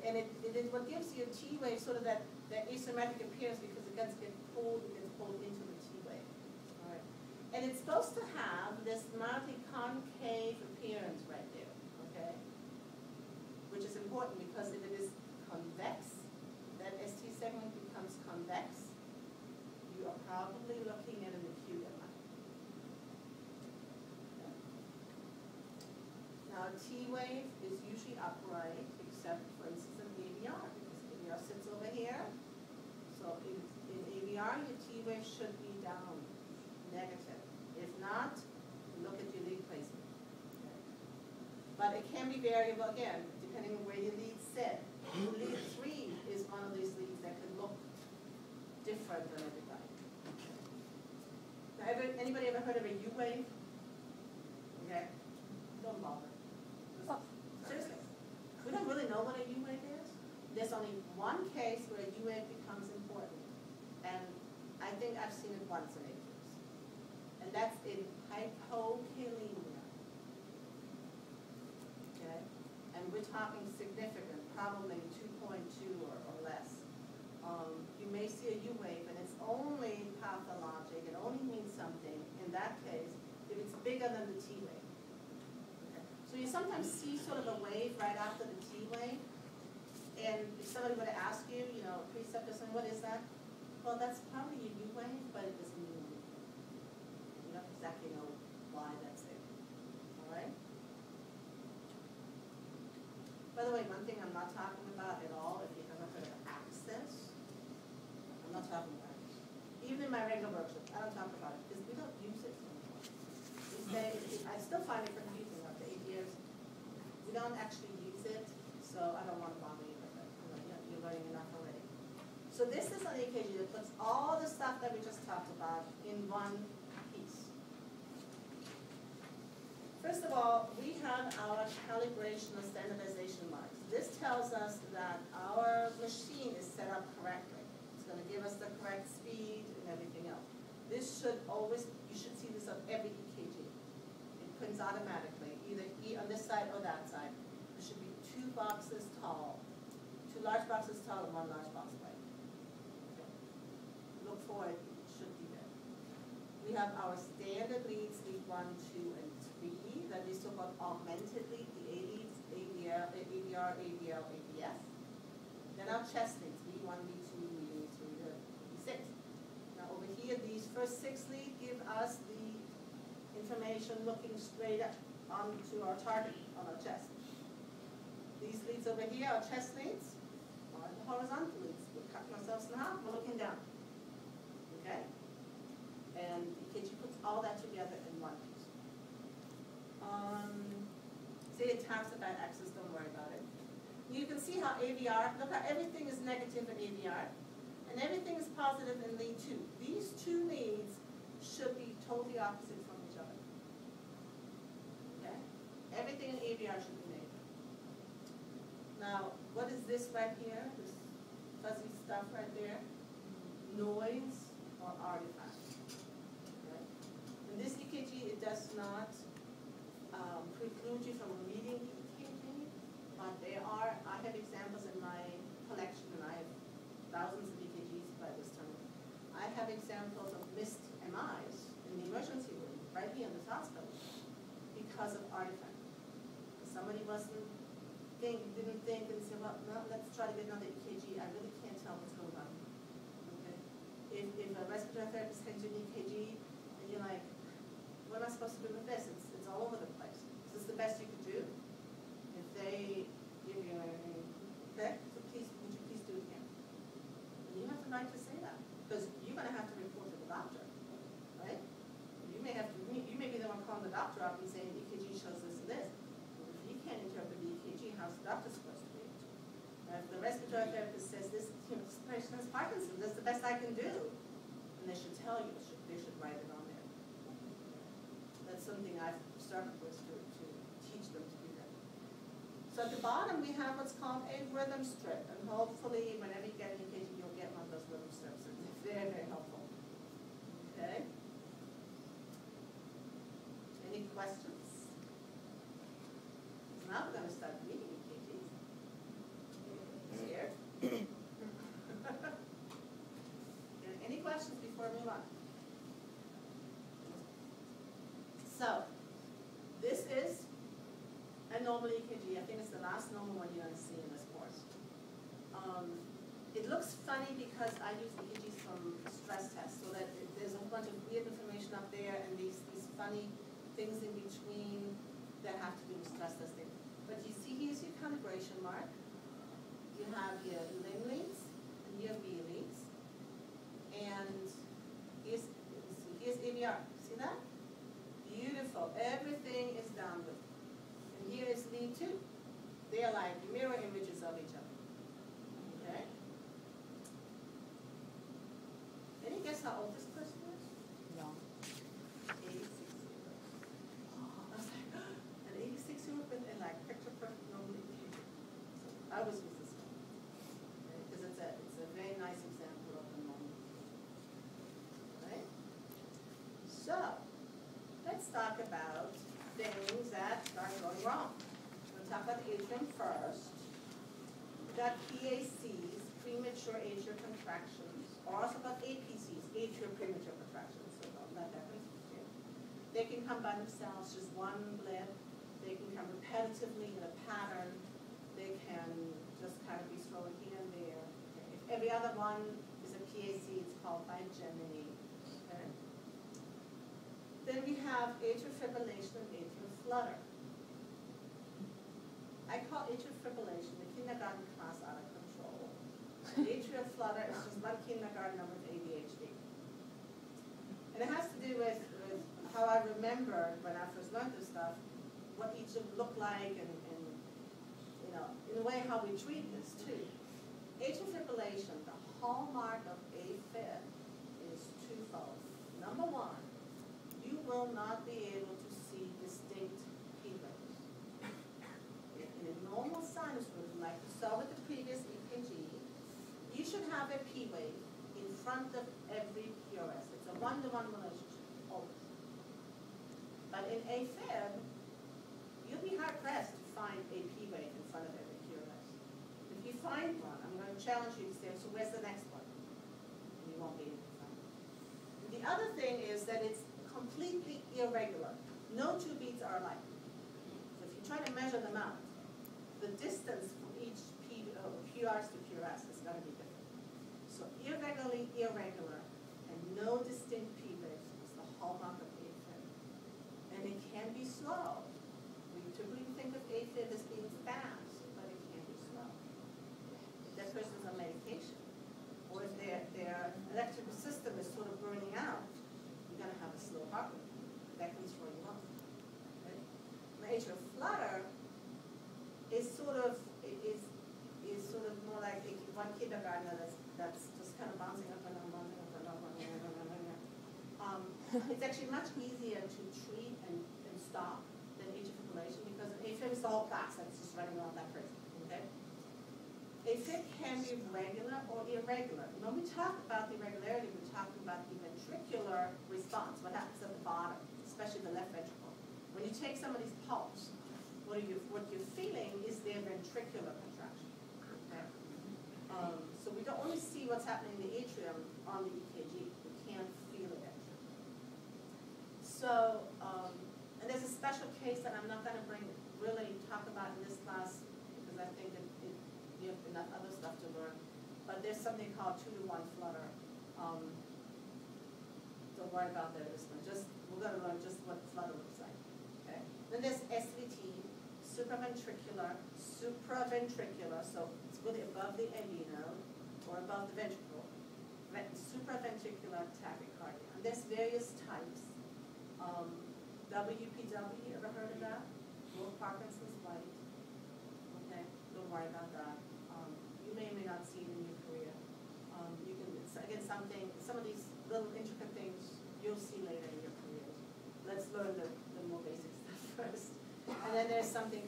and what gives you a T wave sort of that asymmetric appearance because it gets pulled into the T wave. All right. And it's supposed to have this mildly concave appearance right there, okay? Which is important because if it is convex, that ST segment becomes convex, you are probably looking at an acute MI. Okay. Now, a T wave is usually upright, except, for instance, in AVR, because AVR sits over here. So in AVR, your T wave should be down, negative. If not, look at your lead placement. Okay. But it can be variable again, depending on where your leads sit. Lead 3 is one of these leads that can look different than everybody. Now, anybody ever heard of a U wave? Okay, don't bother. Seriously, we don't really know what a U wave is. There's only one case where a U wave becomes important, and I think I've seen it once in 8 years, and that's in hypokalemia. Okay, and we're talking significant, probably 2.2 or less. You may see a U wave, and it's only pathologic. It only means something in that case if it's bigger than the T wave. Okay. So you sometimes see sort of a wave right after the T wave, and if somebody were to ask you, you know, preceptor, what is that? Well, that's probably a U wave, but it doesn't mean anything. You don't exactly know why that's there. All right? By the way, one thing I'm not talking about at all, if you haven't heard of access, I'm not talking about it. Even in my regular workshop, I don't talk about it because we don't use it anymore. We say, I still find it confusing after 8 years. We don't actually use it, so I don't want to bother you with it. You're learning enough already. So this is an EKG that puts all the stuff that we just talked about in one piece. First of all, we have our calibration or standardization marks. This tells us that our machine is set up correctly. It's going to give us the correct speed and everything else. This should always, you should see this on every EKG. It prints automatically, either on this side or that side. There should be 2 boxes tall, 2 large boxes tall and 1 large box wide. Okay. Look for it, it should be there. We have our standard leads, lead 1, 2, and 3, that is so-called augmented lead, the A leads, AVR, AVF. Then our chest leads, lead 1, lead 2, lead 3, lead 6. Now over here, these first 6 leads give us the information looking straight up onto our target on our chest. These leads over here are chest leads, are the horizontal leads. We're cutting ourselves in half, we're looking down. Okay? And EKG puts all that together in one piece. Say it talks about axis, don't worry about it. You can see how AVR, look how everything is negative in AVR, and everything is positive in lead 2. These 2 leads should be totally opposite from each other. Okay? Everything in AVR should be negative. Now, what is this right here? This fuzzy stuff right there? Noise or artifact. Okay? In this EKG, it does not preclude you from reading the EKG, but there are, I have examples in my collection, and I have thousands of EKGs by this time. I have examples of missed MIs in the emergency room, right here in this hospital, because of artifact. Somebody didn't think and said, well, no, let's try to get another EKG. I really can't tell what's going on. Okay? If a respiratory therapist hands you an EKG, and you're like, what am I supposed to do with this? It's all over the place. Is this the best you could do? If they give you anything, okay, so please, would you please do it again? And you have the right to say that, because you're going to have to report to the doctor, right? You may be the one calling the doctor up and saying EKG shows this and this. Well, if you can't interpret the EKG, how's the doctor supposed to be able to? If the respiratory therapist says this, this patient has Parkinson's, that's the best I can do, and they should tell you, they should write it on there. That's something I've started with to teach them to do that. So at the bottom, we have what's called a rhythm strip, and hopefully, whenever you get an EKG, you'll get one of those rhythm strips. It's very, very helpful. Okay. Any questions? So now we're going to start reading EKGs. So, this is a normal EKG. I think it's the last normal one you're going to see in this course. It looks funny because I use EKGs from stress tests, so that there's a whole bunch of weird information up there and these funny things in between that have to do with stress testing. But you see, here's your calibration mark. You have your limb leads and your V leads. And here's AVR. See that? Beautiful. Everything is downward. And here is lead 2. They are like mirror images of each other. Okay? Any guess how old this person is? No. 86 years old. I was like, an 86-year-old been in like picture perfect normal EKG. So I was with this one. Because it's a very nice example of the normal. Right? So, let's talk about things that are going wrong. We'll talk about the atrium first. We've got PACs, premature atrial contractions, or also called APCs, atrial premature contractions. So that difference. They can come by themselves, just one blip. They can come repetitively in a pattern. They can just kind of be thrown here and there. Okay. If every other one is a PAC, it's called bigeminy. Okay. Then we have atrial fibrillation and atrial flutter. I call atrial fibrillation the kindergarten class out of control. Atrial flutter is just one kindergartner with ADHD. And it has to do with how I remember when I first learned this stuff, what each of them looked like, and you know, in a way how we treat this too. Atrial fibrillation, the hallmark of AFib is twofold. Number one, you will not be able to see distinct P waves. In a normal sinus rhythm, like you saw with the previous EKG, you should have a P wave in front of every PRS. It's a one-to-one relationship, always. But in AFib, you'll be hard-pressed to find a P wave in front of every PRS. If you find one, I'm going to challenge you to say, so where's the next one? And you won't be able to find it. The other thing is that it's completely irregular. No two beats are alike. So if you try to measure them out, the distance from each PRs to PRS is going to be different. So irregularly irregular and no distinct P waves is the hallmark of AFib. And it can be slow. We typically think of AFib as being fast, but it can be slow. If that person's on medication, or if their electrical system is sort of burning out, you're going to have a slow heart rate. That can throw you off. Okay? The atrial flutter is sort of more like one kindergartner that's just kind of bouncing up and down, bouncing up and down, bouncing up and down. It's actually much easier to treat and stop than atrial fibrillation because AFib is the whole class that's just running around that crazy. Okay? AFib can be regular or irregular. When we talk about the irregularity, we're talking about the ventricular response, what happens at the bottom, especially the left ventricle. When you take somebody's pulse, what you're feeling is their ventricular contraction. Okay? So we don't only see what's happening in the atrium on the EKG. We can't feel it actually. So, and there's a special case that I'm not going to really talk about in this class because I think you have enough other stuff to learn. But there's something called 2-to-1 flutter. Don't worry about that this one. We're going to learn just what flutter looks like. Okay. Then there's SVT, supraventricular, so it's really above the AV node or above the ventricle. Supraventricular tachycardia. And there's various types. WPW, you ever heard of that? Or Parkinson's white. Okay, don't worry about that. You may or may not see it in your career. You can, it's again some of these little intricate things you'll see later in your career. Let's learn the more basic stuff first. And then there's something